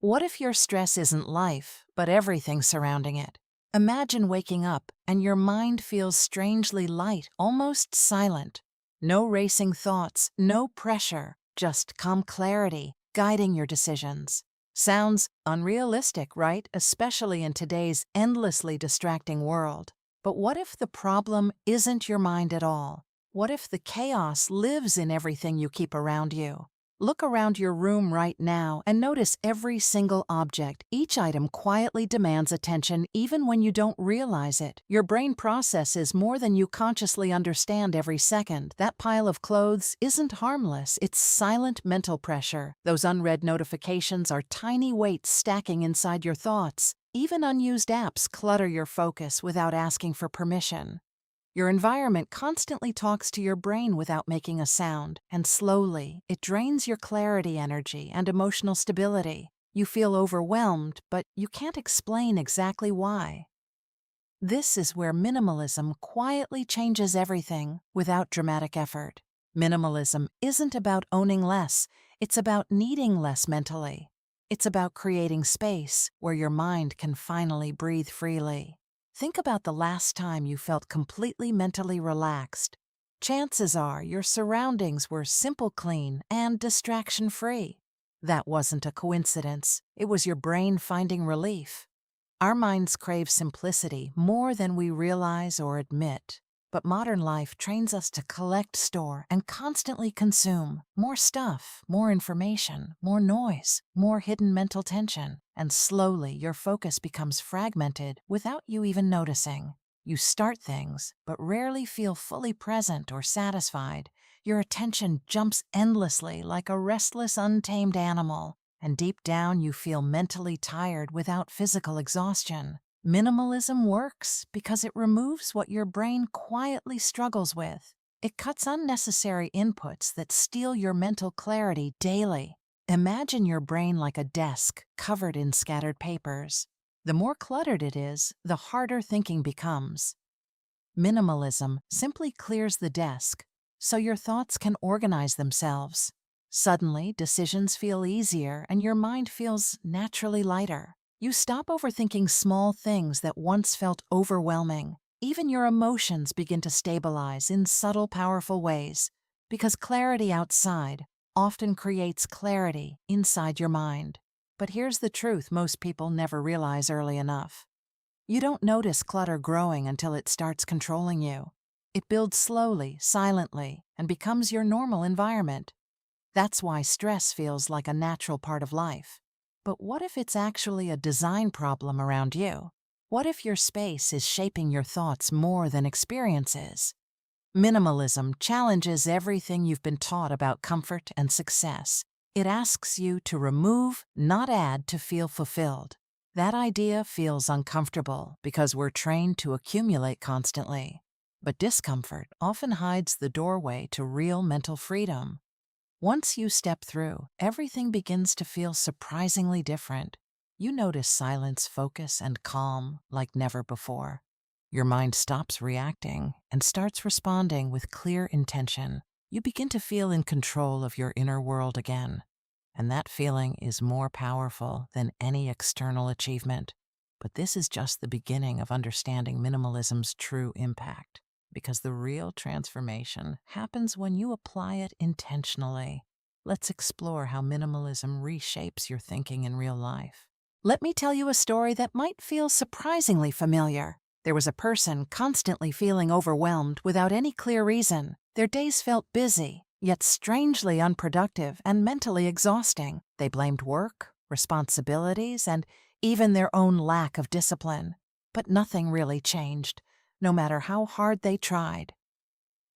What if your stress isn't life, but everything surrounding it? Imagine waking up and your mind feels strangely light, almost silent. No racing thoughts, no pressure, just calm clarity guiding your decisions. Sounds unrealistic, right? Especially in today's endlessly distracting world. But what if the problem isn't your mind at all? What if the chaos lives in everything you keep around you? Look around your room right now and notice every single object. Each item quietly demands attention even when you don't realize it. Your brain processes more than you consciously understand every second. That pile of clothes isn't harmless, it's silent mental pressure. Those unread notifications are tiny weights stacking inside your thoughts. Even unused apps clutter your focus without asking for permission. Your environment constantly talks to your brain without making a sound, and slowly, it drains your clarity energy and emotional stability. You feel overwhelmed, but you can't explain exactly why. This is where minimalism quietly changes everything without dramatic effort. Minimalism isn't about owning less, it's about needing less mentally. It's about creating space where your mind can finally breathe freely. Think about the last time you felt completely mentally relaxed. Chances are your surroundings were simple, clean, and distraction-free. That wasn't a coincidence. It was your brain finding relief. Our minds crave simplicity more than we realize or admit. But modern life trains us to collect, store, and constantly consume more stuff, more information, more noise, more hidden mental tension. And slowly your focus becomes fragmented without you even noticing. You start things, but rarely feel fully present or satisfied. Your attention jumps endlessly like a restless, untamed animal. And deep down you feel mentally tired without physical exhaustion. Minimalism works because it removes what your brain quietly struggles with. It cuts unnecessary inputs that steal your mental clarity daily. Imagine your brain like a desk covered in scattered papers. The more cluttered it is, the harder thinking becomes. Minimalism simply clears the desk so your thoughts can organize themselves. Suddenly, decisions feel easier and your mind feels naturally lighter. You stop overthinking small things that once felt overwhelming. Even your emotions begin to stabilize in subtle, powerful ways, because clarity outside often creates clarity inside your mind. But here's the truth most people never realize early enough. You don't notice clutter growing until it starts controlling you. It builds slowly, silently, and becomes your normal environment. That's why stress feels like a natural part of life. But what if it's actually a design problem around you? What if your space is shaping your thoughts more than experiences? Minimalism challenges everything you've been taught about comfort and success. It asks you to remove, not add, to feel fulfilled. That idea feels uncomfortable because we're trained to accumulate constantly. But discomfort often hides the doorway to real mental freedom. Once you step through, everything begins to feel surprisingly different. You notice silence, focus, and calm like never before. Your mind stops reacting and starts responding with clear intention. You begin to feel in control of your inner world again. And that feeling is more powerful than any external achievement. But this is just the beginning of understanding minimalism's true impact. Because the real transformation happens when you apply it intentionally. Let's explore how minimalism reshapes your thinking in real life. Let me tell you a story that might feel surprisingly familiar. There was a person constantly feeling overwhelmed without any clear reason. Their days felt busy, yet strangely unproductive and mentally exhausting. They blamed work, responsibilities, and even their own lack of discipline. But nothing really changed, no matter how hard they tried.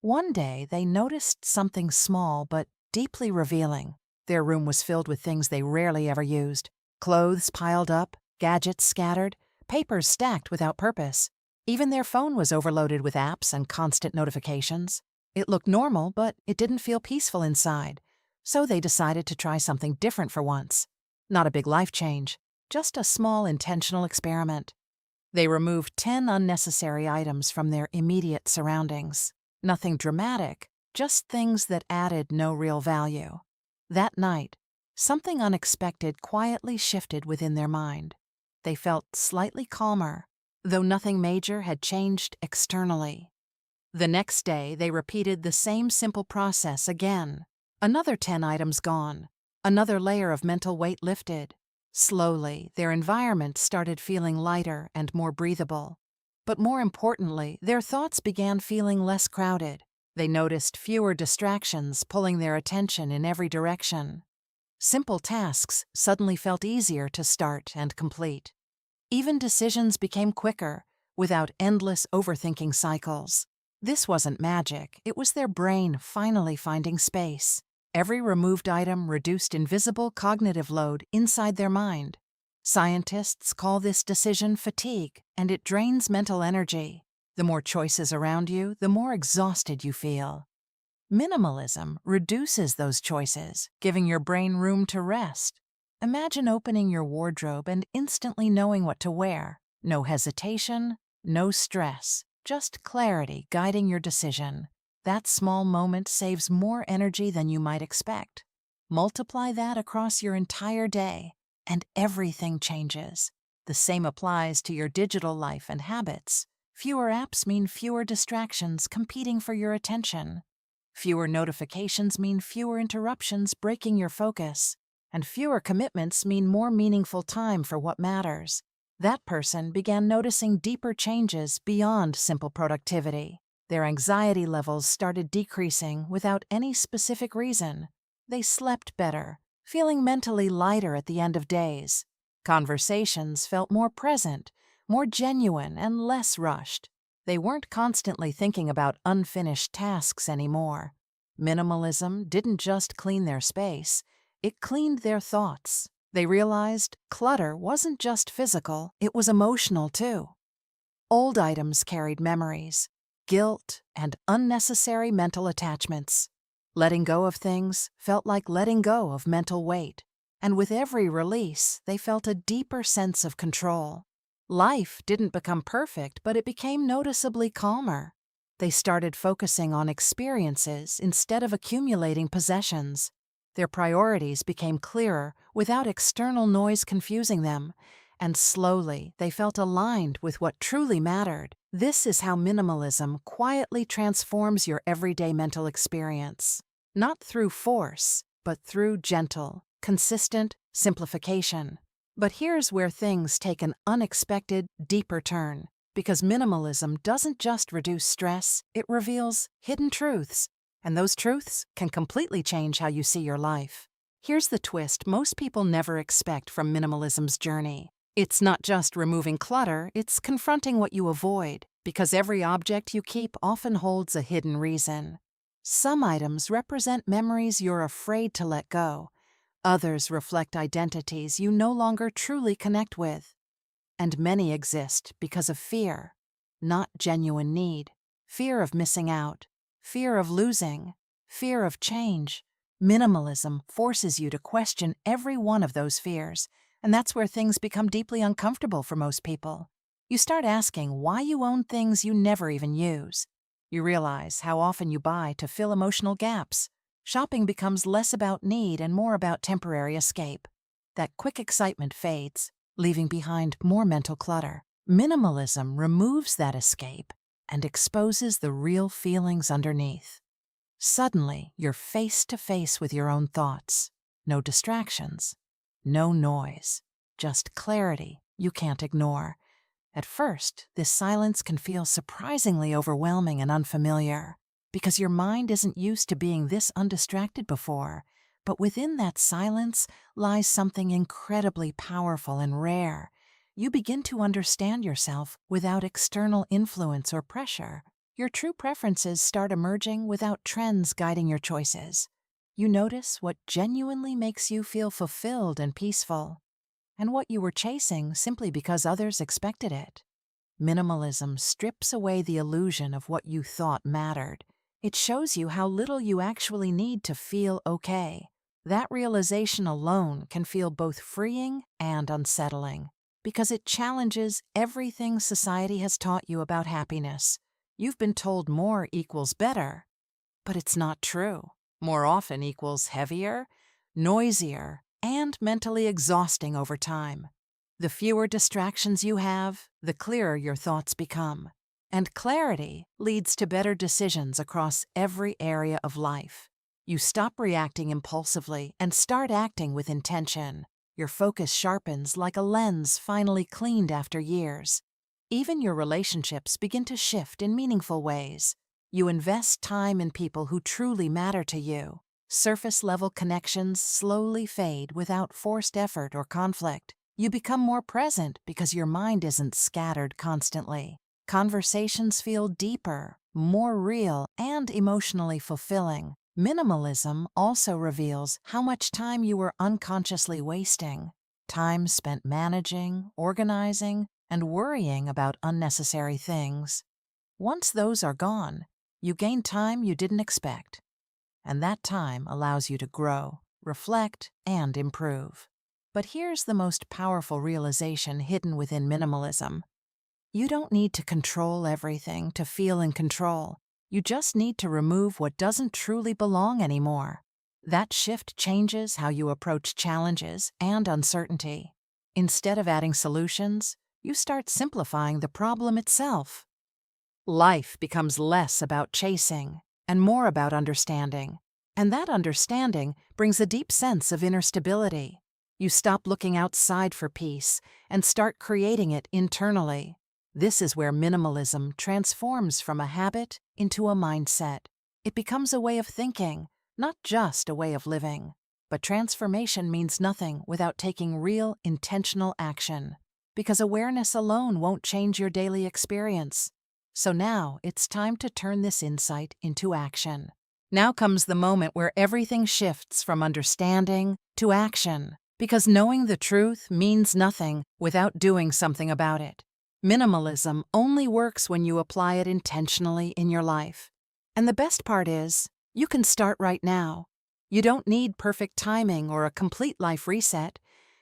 One day, they noticed something small but deeply revealing. Their room was filled with things they rarely ever used. Clothes piled up, gadgets scattered, papers stacked without purpose. Even their phone was overloaded with apps and constant notifications. It looked normal, but it didn't feel peaceful inside. So they decided to try something different for once. Not a big life change, just a small intentional experiment. They removed 10 unnecessary items from their immediate surroundings. Nothing dramatic, just things that added no real value. That night, Something unexpected quietly shifted within their mind. They felt slightly calmer, though nothing major had changed externally. The next day, they repeated the same simple process again. Another 10 items gone, another layer of mental weight lifted. Slowly, their environment started feeling lighter and more breathable. But more importantly, their thoughts began feeling less crowded. They noticed fewer distractions pulling their attention in every direction. Simple tasks suddenly felt easier to start and complete. Even decisions became quicker, without endless overthinking cycles. This wasn't magic, it was their brain finally finding space. Every removed item reduced invisible cognitive load inside their mind. Scientists call this decision fatigue, and it drains mental energy. The more choices around you, the more exhausted you feel. Minimalism reduces those choices, giving your brain room to rest. Imagine opening your wardrobe and instantly knowing what to wear. No hesitation, no stress, just clarity guiding your decision. That small moment saves more energy than you might expect. Multiply that across your entire day, and everything changes. The same applies to your digital life and habits. Fewer apps mean fewer distractions competing for your attention. Fewer notifications mean fewer interruptions breaking your focus. And fewer commitments mean more meaningful time for what matters. That person began noticing deeper changes beyond simple productivity. Their anxiety levels started decreasing without any specific reason. They slept better, feeling mentally lighter at the end of days. Conversations felt more present, more genuine, and less rushed. They weren't constantly thinking about unfinished tasks anymore. Minimalism didn't just clean their space, it cleaned their thoughts. They realized clutter wasn't just physical, it was emotional too. Old items carried memories, guilt, and unnecessary mental attachments. Letting go of things felt like letting go of mental weight, and with every release, they felt a deeper sense of control. Life didn't become perfect, but it became noticeably calmer. They started focusing on experiences instead of accumulating possessions. Their priorities became clearer without external noise confusing them, and slowly they felt aligned with what truly mattered. This is how minimalism quietly transforms your everyday mental experience. Not through force, but through gentle, consistent simplification. But here's where things take an unexpected, deeper turn. Because minimalism doesn't just reduce stress, it reveals hidden truths. And those truths can completely change how you see your life. Here's the twist most people never expect from minimalism's journey. It's not just removing clutter, it's confronting what you avoid, because every object you keep often holds a hidden reason. Some items represent memories you're afraid to let go. Others reflect identities you no longer truly connect with. And many exist because of fear, not genuine need. Fear of missing out, fear of losing, fear of change. Minimalism forces you to question every one of those fears, and that's where things become deeply uncomfortable for most people. You start asking why you own things you never even use. You realize how often you buy to fill emotional gaps. Shopping becomes less about need and more about temporary escape. That quick excitement fades, leaving behind more mental clutter. Minimalism removes that escape and exposes the real feelings underneath. Suddenly, you're face to face with your own thoughts. No distractions, no noise, just clarity you can't ignore. At first, this silence can feel surprisingly overwhelming and unfamiliar, because your mind isn't used to being this undistracted before. But within that silence lies something incredibly powerful and rare. You begin to understand yourself without external influence or pressure. Your true preferences start emerging without trends guiding your choices. You notice what genuinely makes you feel fulfilled and peaceful, and what you were chasing simply because others expected it. Minimalism strips away the illusion of what you thought mattered. It shows you how little you actually need to feel okay. That realization alone can feel both freeing and unsettling, because it challenges everything society has taught you about happiness. You've been told more equals better, but it's not true. More often equals heavier, noisier, and mentally exhausting over time. The fewer distractions you have, the clearer your thoughts become. And clarity leads to better decisions across every area of life. You stop reacting impulsively and start acting with intention. Your focus sharpens like a lens finally cleaned after years. Even your relationships begin to shift in meaningful ways. You invest time in people who truly matter to you. Surface-level connections slowly fade without forced effort or conflict. You become more present because your mind isn't scattered constantly. Conversations feel deeper, more real, and emotionally fulfilling. Minimalism also reveals how much time you were unconsciously wasting. Time spent managing, organizing, and worrying about unnecessary things. Once those are gone, you gain time you didn't expect. And that time allows you to grow, reflect, and improve. But here's the most powerful realization hidden within minimalism. You don't need to control everything to feel in control. You just need to remove what doesn't truly belong anymore. That shift changes how you approach challenges and uncertainty. Instead of adding solutions, you start simplifying the problem itself. Life becomes less about chasing and more about understanding. And that understanding brings a deep sense of inner stability. You stop looking outside for peace and start creating it internally. This is where minimalism transforms from a habit into a mindset. It becomes a way of thinking, not just a way of living. But transformation means nothing without taking real, intentional action. Because awareness alone won't change your daily experience. So now it's time to turn this insight into action. Now comes the moment where everything shifts from understanding to action. Because knowing the truth means nothing without doing something about it. Minimalism only works when you apply it intentionally in your life. And the best part is, you can start right now. You don't need perfect timing or a complete life reset.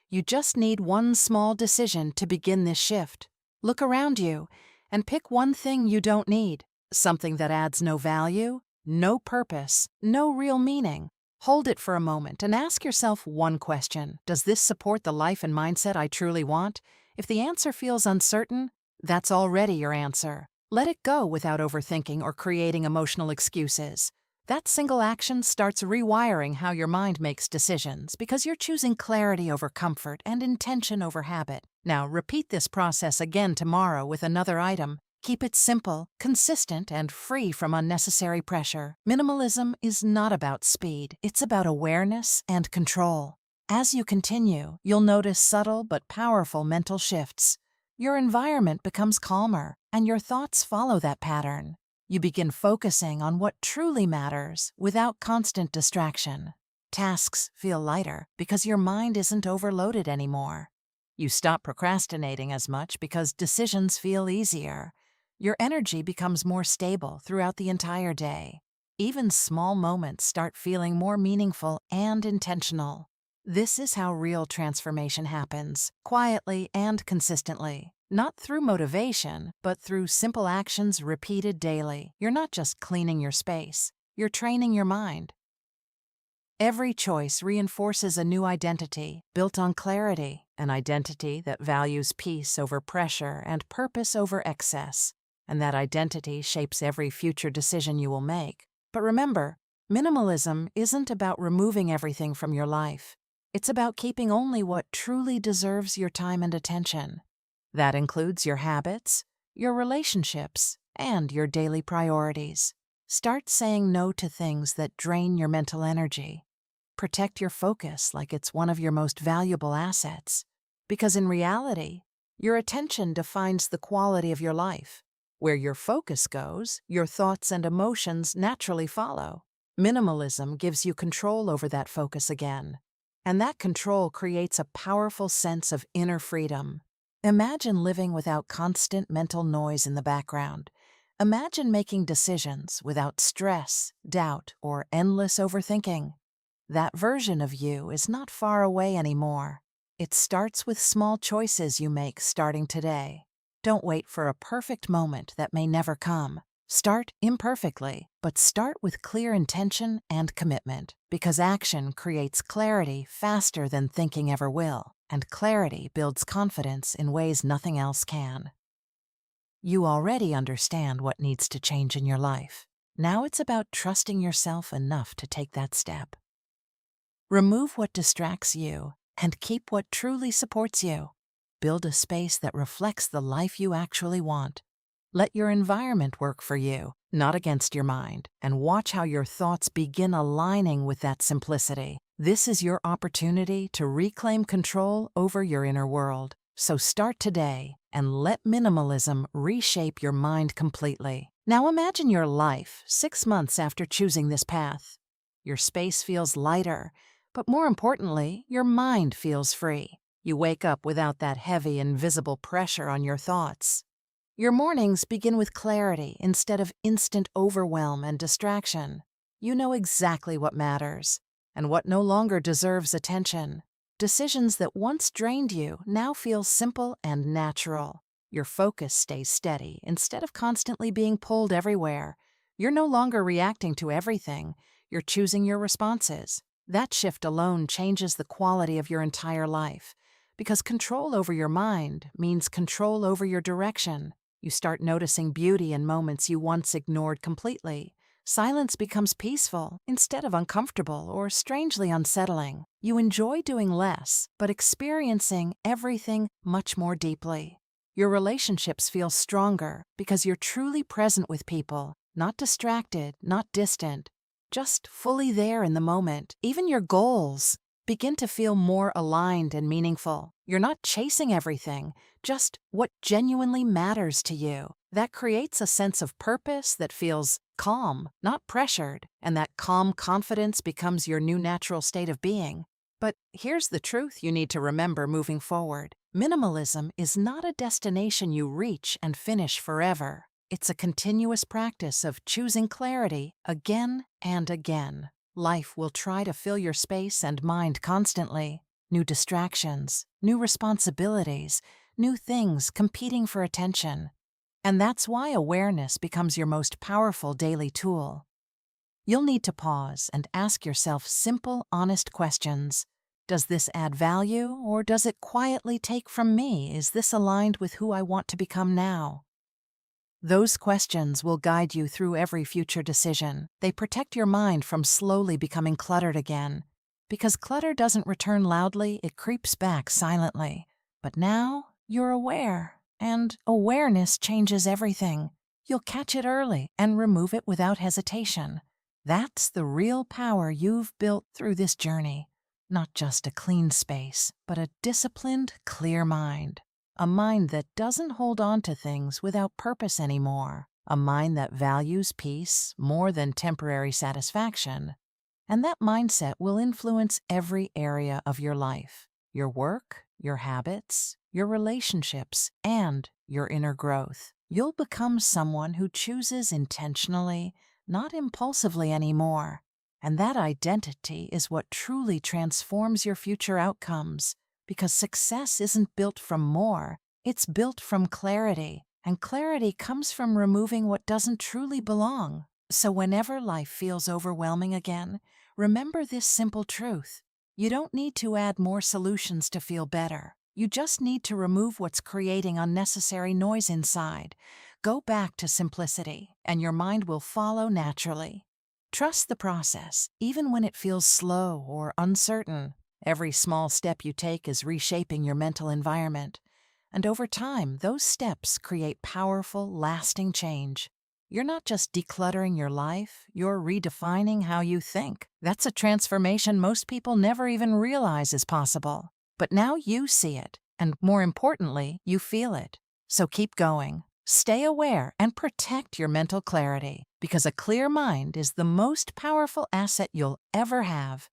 You just need one small decision to begin this shift. Look around you and pick one thing you don't need, something that adds no value, no purpose, no real meaning. Hold it for a moment and ask yourself one question. Does this support the life and mindset I truly want? If the answer feels uncertain, that's already your answer. Let it go without overthinking or creating emotional excuses. That single action starts rewiring how your mind makes decisions because you're choosing clarity over comfort and intention over habit. Now, repeat this process again tomorrow with another item. Keep it simple, consistent, and free from unnecessary pressure. Minimalism is not about speed, it's about awareness and control. As you continue, you'll notice subtle but powerful mental shifts. Your environment becomes calmer, and your thoughts follow that pattern. You begin focusing on what truly matters without constant distraction. Tasks feel lighter because your mind isn't overloaded anymore. You stop procrastinating as much because decisions feel easier. Your energy becomes more stable throughout the entire day. Even small moments start feeling more meaningful and intentional. This is how real transformation happens, quietly and consistently. Not through motivation, but through simple actions repeated daily. You're not just cleaning your space, you're training your mind. Every choice reinforces a new identity, built on clarity, an identity that values peace over pressure and purpose over excess. And that identity shapes every future decision you will make. But remember, minimalism isn't about removing everything from your life. It's about keeping only what truly deserves your time and attention. That includes your habits, your relationships, and your daily priorities. Start saying no to things that drain your mental energy. Protect your focus like it's one of your most valuable assets. Because in reality, your attention defines the quality of your life. Where your focus goes, your thoughts and emotions naturally follow. Minimalism gives you control over that focus again. And that control creates a powerful sense of inner freedom. Imagine living without constant mental noise in the background. Imagine making decisions without stress, doubt, or endless overthinking. That version of you is not far away anymore. It starts with small choices you make starting today. Don't wait for a perfect moment that may never come. Start imperfectly, but start with clear intention and commitment, because action creates clarity faster than thinking ever will, and clarity builds confidence in ways nothing else can. You already understand what needs to change in your life. Now it's about trusting yourself enough to take that step. Remove what distracts you and keep what truly supports you. Build a space that reflects the life you actually want. Let your environment work for you, not against your mind, and watch how your thoughts begin aligning with that simplicity. This is your opportunity to reclaim control over your inner world. So start today and let minimalism reshape your mind completely. Now imagine your life 6 months after choosing this path. Your space feels lighter, but more importantly, your mind feels free. You wake up without that heavy, invisible pressure on your thoughts. Your mornings begin with clarity instead of instant overwhelm and distraction. You know exactly what matters and what no longer deserves attention. Decisions that once drained you now feel simple and natural. Your focus stays steady instead of constantly being pulled everywhere. You're no longer reacting to everything. You're choosing your responses. That shift alone changes the quality of your entire life, because control over your mind means control over your direction. You start noticing beauty in moments you once ignored completely. Silence becomes peaceful instead of uncomfortable or strangely unsettling. You enjoy doing less, but experiencing everything much more deeply. Your relationships feel stronger because you're truly present with people, not distracted, not distant, just fully there in the moment. Even your goals begin to feel more aligned and meaningful. You're not chasing everything, just what genuinely matters to you. That creates a sense of purpose that feels calm, not pressured, and that calm confidence becomes your new natural state of being. But here's the truth you need to remember moving forward. Minimalism is not a destination you reach and finish forever. It's a continuous practice of choosing clarity again and again. Life will try to fill your space and mind constantly. New distractions, new responsibilities, new things competing for attention. And that's why awareness becomes your most powerful daily tool. You'll need to pause and ask yourself simple, honest questions. Does this add value, or does it quietly take from me? Is this aligned with who I want to become now? Those questions will guide you through every future decision. They protect your mind from slowly becoming cluttered again. Because clutter doesn't return loudly, it creeps back silently. But now, you're aware, and awareness changes everything. You'll catch it early and remove it without hesitation. That's the real power you've built through this journey. Not just a clean space, but a disciplined, clear mind. A mind that doesn't hold on to things without purpose anymore. A mind that values peace more than temporary satisfaction. And that mindset will influence every area of your life. Your work, your habits, your relationships, and your inner growth. You'll become someone who chooses intentionally, not impulsively anymore. And that identity is what truly transforms your future outcomes. Because success isn't built from more, it's built from clarity. And clarity comes from removing what doesn't truly belong. So whenever life feels overwhelming again, remember this simple truth. You don't need to add more solutions to feel better. You just need to remove what's creating unnecessary noise inside. Go back to simplicity, and your mind will follow naturally. Trust the process, even when it feels slow or uncertain. Every small step you take is reshaping your mental environment. And over time, those steps create powerful, lasting change. You're not just decluttering your life, you're redefining how you think. That's a transformation most people never even realize is possible. But now you see it, and more importantly, you feel it. So keep going. Stay aware and protect your mental clarity, because a clear mind is the most powerful asset you'll ever have.